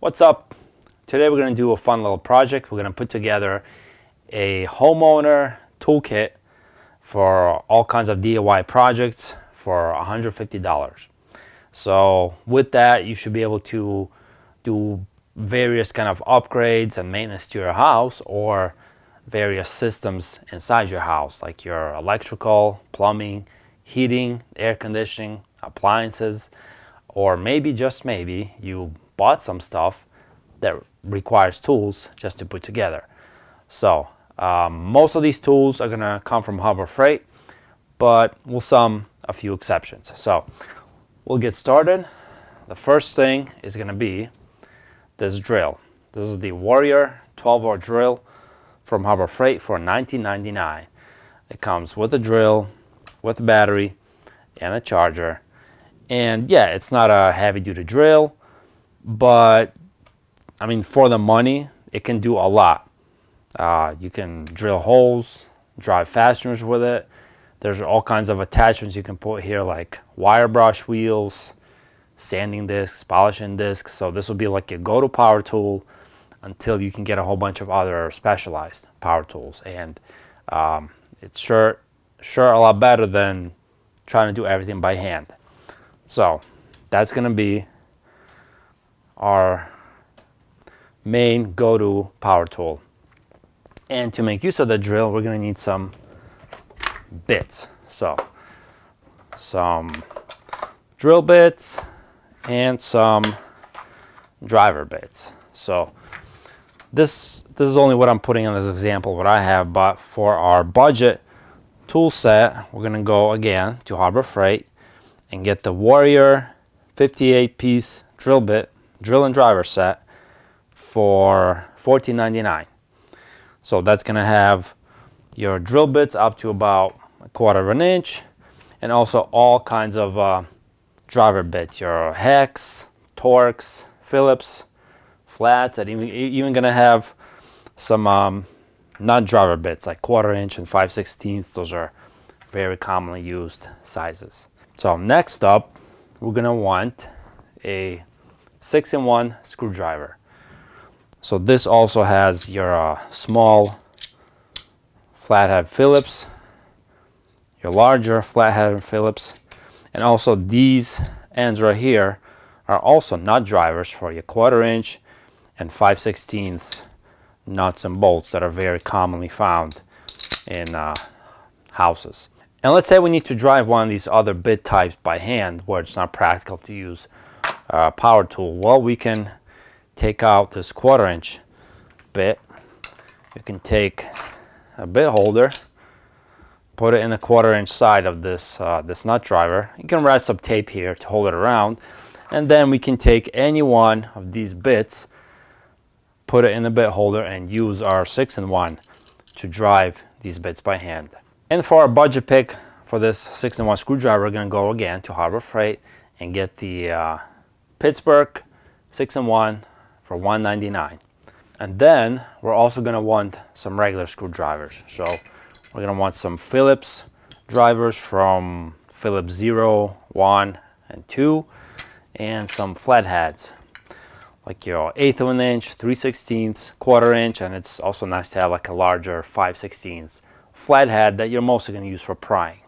What's up? Today we're going to do a fun little project. We're going to put together a homeowner toolkit for all kinds of DIY projects for $150. So with that, you should be able to do various kind of upgrades and maintenance to your house or various systems inside your house, like your electrical, plumbing, heating, air conditioning, appliances, or maybe, just maybe, you bought some stuff that requires tools just to put together. So most of these tools are gonna come from Harbor Freight, but we'll sum a few exceptions. So we'll get started. The first thing is gonna be this drill. This is the Warrior 12-hour drill from Harbor Freight for $19.99. It comes with a drill, with a battery, and a charger. And yeah, it's not a heavy-duty drill, but I mean, for the money, it can do a lot. You can drill holes, drive fasteners with it. There's all kinds of attachments you can put here, like wire brush wheels, sanding discs, polishing discs. So this will be like your go-to power tool until you can get a whole bunch of other specialized power tools. And it's sure a lot better than trying to do everything by hand. So that's gonna be our main go-to power tool. And to make use of the drill, we're gonna need some bits. So some drill bits and some driver bits. So this is only what I'm putting in this example, what I have, but for our budget tool set, we're gonna go again to Harbor Freight and get the Warrior 58-piece drill and driver set for $14.99. So that's gonna have your drill bits up to about 1/4 inch, and also all kinds of driver bits, your hex, Torx, Phillips, flats, and even gonna have some not driver bits like 1/4 inch and 5/16. Those are very commonly used sizes. So next up, we're gonna want a 6-in-1 screwdriver. So this also has your small flathead Phillips, your larger flathead Phillips, and also these ends right here are also nut drivers for your 1/4 inch and 5/16 nuts and bolts that are very commonly found in houses. And let's say we need to drive one of these other bit types by hand where it's not practical to use a power tool. Well, we can take out this 1/4 inch bit. You can take a bit holder, put it in the 1/4 inch side of this nut driver. You can wrap some tape here to hold it around, and then we can take any one of these bits, put it in the bit holder, and use our 6-in-1 to drive these bits by hand. And for our budget pick for this 6-in-1 screwdriver, we're gonna go again to Harbor Freight and get the Pittsburgh 6-in-1 for $1.99. And then we're also gonna want some regular screwdrivers. So we're gonna want some Phillips drivers from Phillips 0, 1, and 2, and some flatheads, like your 1/8 of an inch, 3/16, 1/4 inch, and it's also nice to have like a larger 5/16 flathead that you're mostly gonna use for prying.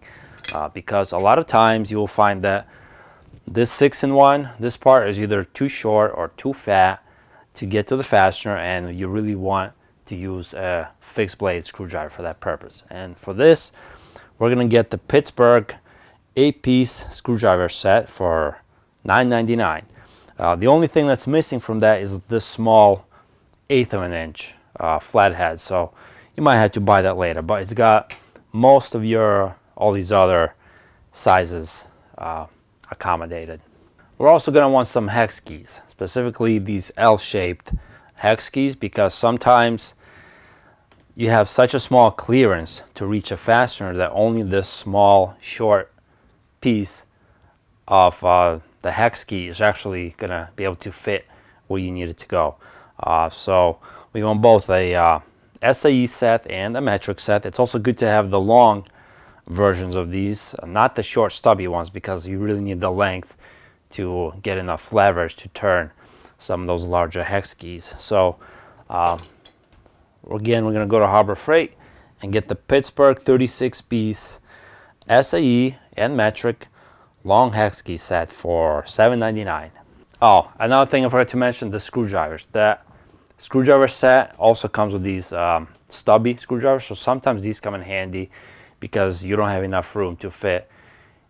Because a lot of times you will find that this 6-in-1, this part is either too short or too fat to get to the fastener, and you really want to use a fixed blade screwdriver for that purpose. And for this, we're gonna get the Pittsburgh 8-piece screwdriver set for $9.99. The only thing that's missing from that is this small 1/8 of an inch flathead, so you might have to buy that later, but it's got most of all these other sizes accommodated. We're also going to want some hex keys, specifically these L-shaped hex keys, because sometimes you have such a small clearance to reach a fastener that only this small short piece of the hex key is actually going to be able to fit where you need it to go. So we want both a SAE set and a metric set. It's also good to have the long versions of these, not the short stubby ones, because you really need the length to get enough leverage to turn some of those larger hex keys. So again, we're going to go to Harbor Freight and get the Pittsburgh 36-piece SAE and metric long hex key set for $7.99. Oh, another thing I forgot to mention, the screwdrivers. That screwdriver set also comes with these stubby screwdrivers, so sometimes these come in handy because you don't have enough room to fit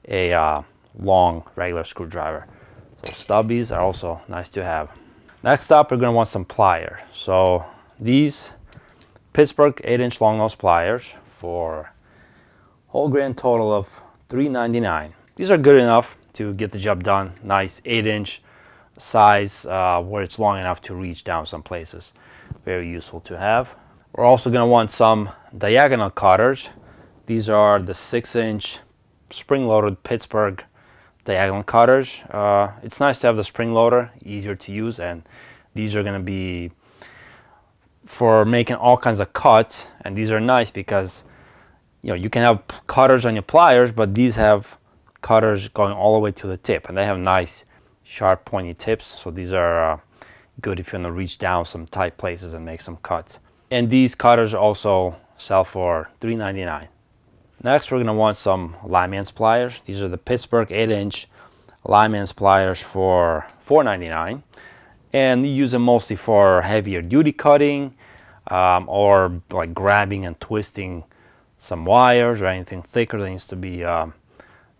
a long regular screwdriver. So stubbies are also nice to have. Next up, we're going to want some pliers. So these Pittsburgh 8-inch long nose pliers for whole grand total of $3.99. These are good enough to get the job done. Nice 8-inch size where it's long enough to reach down some places. Very useful to have. We're also going to want some diagonal cutters. These are the 6-inch spring-loaded Pittsburgh diagonal cutters. It's nice to have the spring loader, easier to use, and these are going to be for making all kinds of cuts. And these are nice because you can have cutters on your pliers, but these have cutters going all the way to the tip, and they have nice sharp pointy tips. So these are good if you want to reach down some tight places and make some cuts. And these cutters also sell for $3.99. Next, we're going to want some lineman's pliers. These are the Pittsburgh 8-inch lineman's pliers for $4.99. And you use them mostly for heavier duty cutting or like grabbing and twisting some wires or anything thicker that needs to be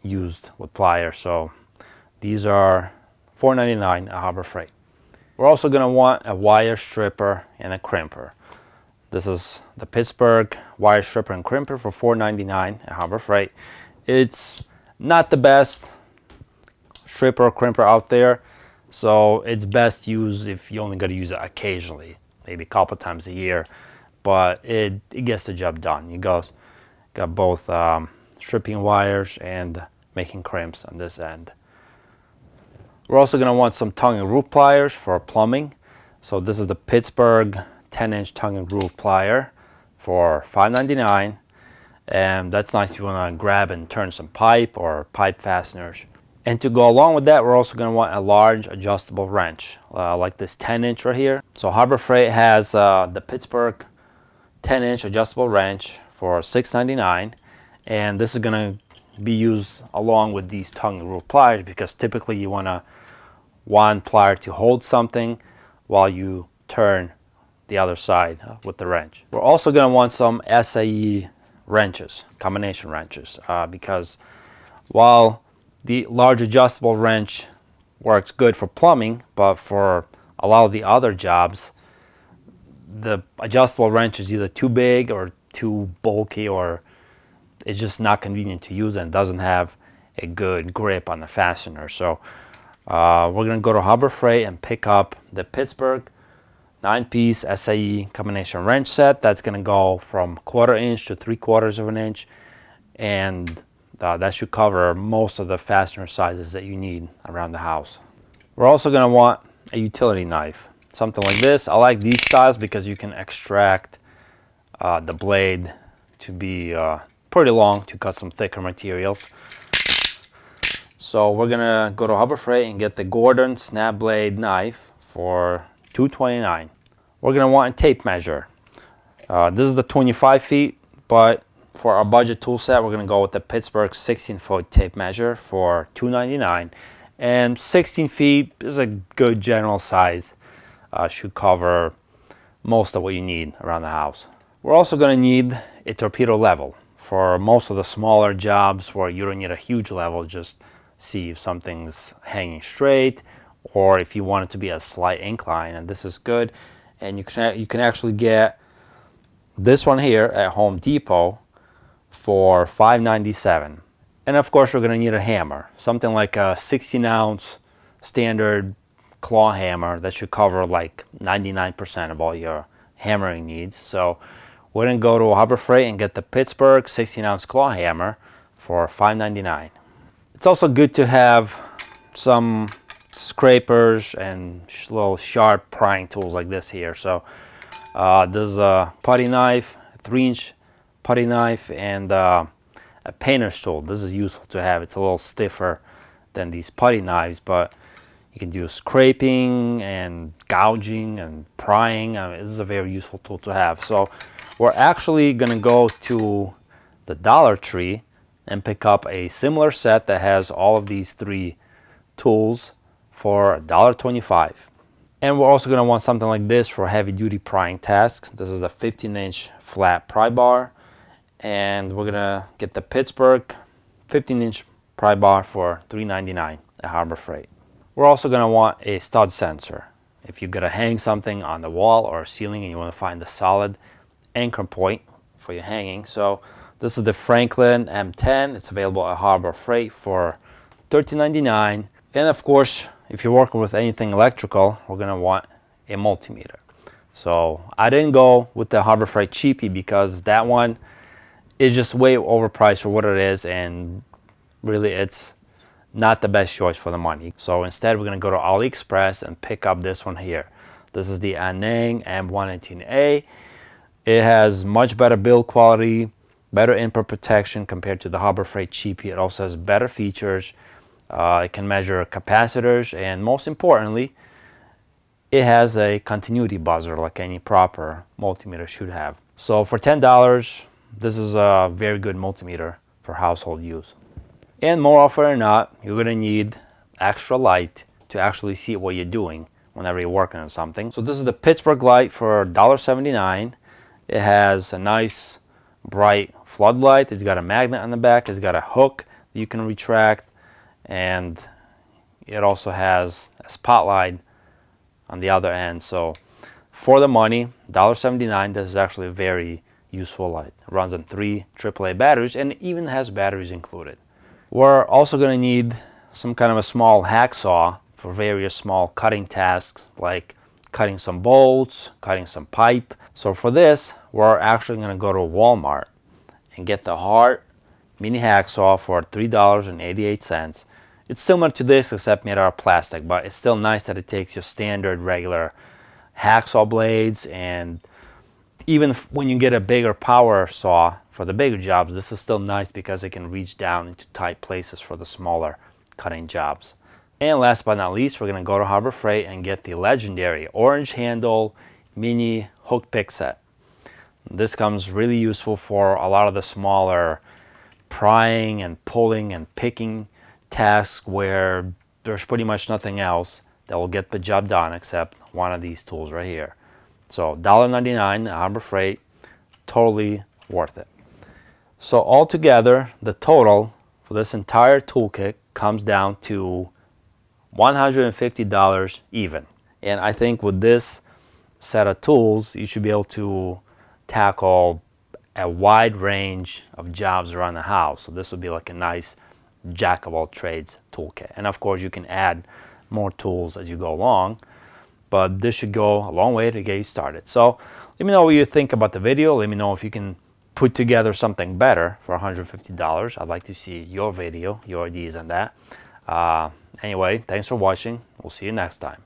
used with pliers. So these are $4.99 at Harbor Freight. We're also going to want a wire stripper and a crimper. This is the Pittsburgh wire stripper and crimper for $4.99 at Harbor Freight. It's not the best stripper or crimper out there, so it's best used if you only got to use it occasionally, maybe a couple times a year, but it gets the job done. You got both stripping wires and making crimps on this end. We're also going to want some tongue and groove pliers for plumbing. So this is the Pittsburgh 10-inch tongue and groove plier for $5.99, and that's nice if you want to grab and turn some pipe or pipe fasteners. And to go along with that, we're also going to want a large adjustable wrench like this 10-inch right here. So Harbor Freight has the Pittsburgh 10-inch adjustable wrench for $6.99, and this is going to be used along with these tongue and groove pliers because typically you want one plier to hold something while you turn the other side with the wrench. We're also going to want some SAE wrenches, combination wrenches, because while the large adjustable wrench works good for plumbing, but for a lot of the other jobs, the adjustable wrench is either too big or too bulky, or it's just not convenient to use and doesn't have a good grip on the fastener. So we're going to go to Harbor Freight and pick up the Pittsburgh 9-piece SAE combination wrench set. That's going to go from 1/4 inch to 3/4 of an inch, and that should cover most of the fastener sizes that you need around the house. We're also going to want a utility knife, something like this. I like these styles because you can extract the blade to be pretty long to cut some thicker materials. So we're going to go to Harbor Freight and get the Gordon snap blade knife for $2.29. We're going to want a tape measure. This is the 25 feet, but for our budget tool set, we're going to go with the Pittsburgh 16-foot tape measure for $2.99. And 16 feet is a good general size. Should cover most of what you need around the house. We're also going to need a torpedo level for most of the smaller jobs where you don't need a huge level. Just see if something's hanging straight or if you want it to be a slight incline, and this is good. And you can actually get this one here at Home Depot for $5.97. And of course, we're going to need a hammer, something like a 16-ounce standard claw hammer that should cover like 99% of all your hammering needs. So we're going to go to Harbor Freight and get the Pittsburgh 16-ounce claw hammer for $5.99. It's also good to have some scrapers and little sharp prying tools like this here. So this is a putty knife, a 3-inch putty knife, and a painter's tool. This is useful to have. It's a little stiffer than these putty knives, but You can do scraping and gouging and prying. I mean, this is a very useful tool to have. So we're actually gonna go to the Dollar Tree and pick up a similar set that has all of these three tools for $1.25. And we're also gonna want something like this for heavy duty prying tasks. This is a 15-inch flat pry bar, and we're gonna get the Pittsburgh 15-inch pry bar for $3.99 at Harbor Freight. We're also gonna want a stud sensor. If you're gonna hang something on the wall or ceiling and you wanna find the solid anchor point for your hanging. So this is the Franklin M10. It's available at Harbor Freight for $13.99. And of course, if you're working with anything electrical, we're gonna want a multimeter. So I didn't go with the Harbor Freight cheapie because that one is just way overpriced for what it is, and really it's not the best choice for the money. So instead we're gonna go to AliExpress and pick up this one here. This is the Aneng M118A. It has much better build quality, better input protection compared to the Harbor Freight cheapie. It also has better features. It can measure capacitors, and most importantly, it has a continuity buzzer like any proper multimeter should have. So for $10, this is a very good multimeter for household use. And more often than not, you're gonna need extra light to actually see what you're doing whenever you're working on something. So this is the Pittsburgh light for $1.79. It has a nice bright floodlight. It's got a magnet on the back. It's got a hook that you can retract, and it also has a spotlight on the other end. So for the money, $1.79, this is actually a very useful light. It runs on 3 AAA batteries and even has batteries included. We're also going to need some kind of a small hacksaw for various small cutting tasks like cutting some bolts, cutting some pipe. So for this, we're actually going to go to Walmart and get the Hart mini hacksaw for $3.88. It's similar to this except made out of plastic, but it's still nice that it takes your standard regular hacksaw blades, and even when you get a bigger power saw for the bigger jobs, this is still nice because it can reach down into tight places for the smaller cutting jobs. And last but not least, we're going to go to Harbor Freight and get the legendary orange handle mini hook pick set. This comes really useful for a lot of the smaller prying and pulling and picking tasks where there's pretty much nothing else that will get the job done except one of these tools right here. So $1.99 at Harbor Freight, totally worth it. So altogether, the total for this entire toolkit comes down to $150 even. And I think with this set of tools, you should be able to tackle a wide range of jobs around the house. So this would be like a nice jack of all trades toolkit. And of course, you can add more tools as you go along, but this should go a long way to get you started. So let me know what you think about the video. Let me know if you can put together something better for $150. I'd like to see your video, your ideas on that. Anyway, thanks for watching. We'll see you next time.